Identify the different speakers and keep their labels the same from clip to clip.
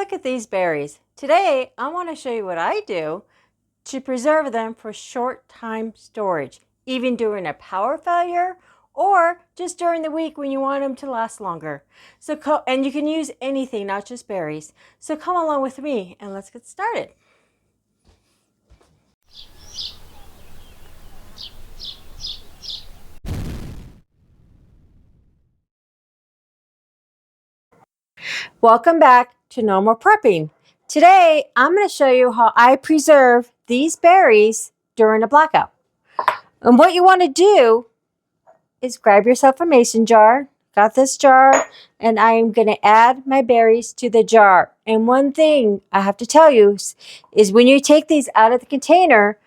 Speaker 1: Look at these berries. Today, I want to show you what I do to preserve them for short time storage, even during a power failure or just during the week when you want them to last longer. And you can use anything, not just berries. So come along with me and let's get started. Welcome back to No More Prepping. Today, I'm going to show you how I preserve these berries during a blackout. And what you want to do is grab yourself a mason jar. Got this jar, and I'm going to add my berries to the jar. And one thing I have to tell you is when you take these out of the container,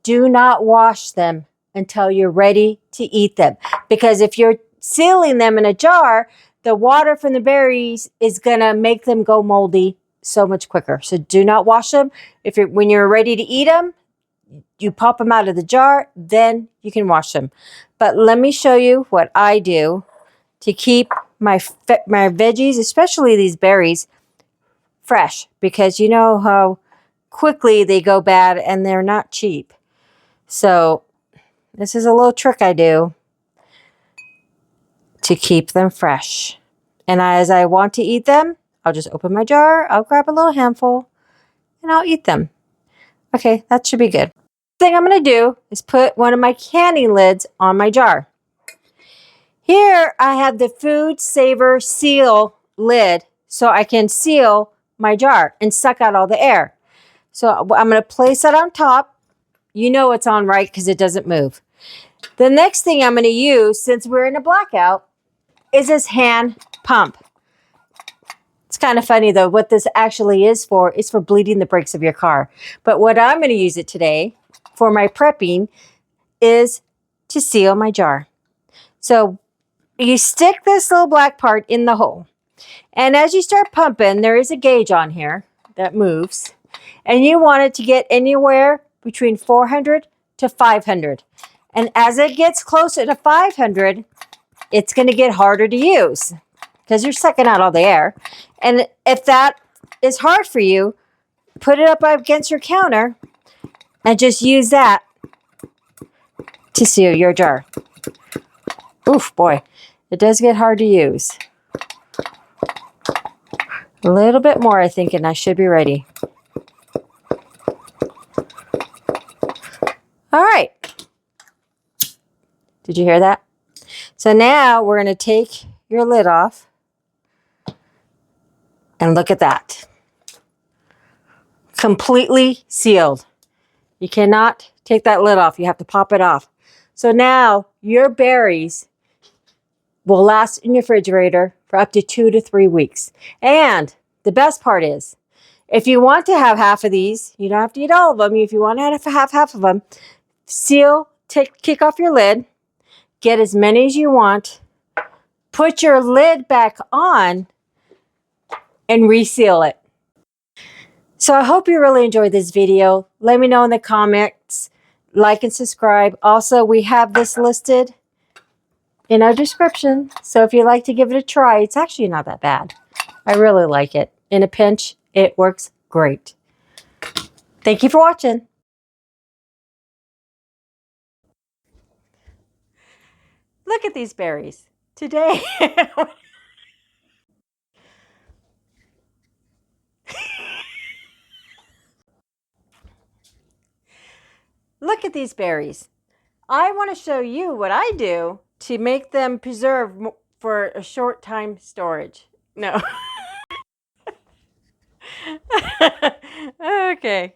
Speaker 1: do not wash them until you're ready to eat them. Because if you're sealing them in a jar, the water from the berries is going to make them go moldy so much quicker. So do not wash them. When you're ready to eat them, you pop them out of the jar, then you can wash them. But let me show you what I do to keep my veggies, especially these berries, fresh. Because you know how quickly they go bad and they're not cheap. So this is a little trick I do to keep them fresh. And as I want to eat them, I'll just open my jar, I'll grab a little handful, and I'll eat them. Okay, that should be good. The thing I'm going to do is put one of my canning lids on my jar. Here I have the Food Saver Seal lid so I can seal my jar and suck out all the air. So I'm going to place that on top. You know it's on right because it doesn't move. The next thing I'm going to use, since we're in a blackout, is this hand pump. It's kind of funny though, what this actually is for bleeding the brakes of your car. But what I'm going to use it today for my prepping is to seal my jar. So you stick this little black part in the hole. And as you start pumping, there is a gauge on here that moves. And you want it to get anywhere between 400 to 500. And as it gets closer to 500, it's going to get harder to use because you're sucking out all the air. And if that is hard for you, put it up against your counter and just use that to seal your jar. Oof, boy, it does get hard to use. A little bit more, I think, and I should be ready. All right. Did you hear that? So now we're going to take your lid off. And look at that. Completely sealed. You cannot take that lid off. You have to pop it off. So now your berries will last in your refrigerator for up to 2 to 3 weeks. And the best part is, if you want to have half of these, you don't have to eat all of them. If you want to have half of them, kick off your lid, get as many as you want, put your lid back on, and reseal it. So I hope you really enjoyed this video. Let me know in the comments, like and subscribe. Also, we have this listed in our description. So if you'd like to give it a try, it's actually not that bad. I really like it. In a pinch, it works great. Thank you for watching. Look at these berries. Today, look at these berries. I want to show you what I do to make them preserve for a short time storage. No. Okay.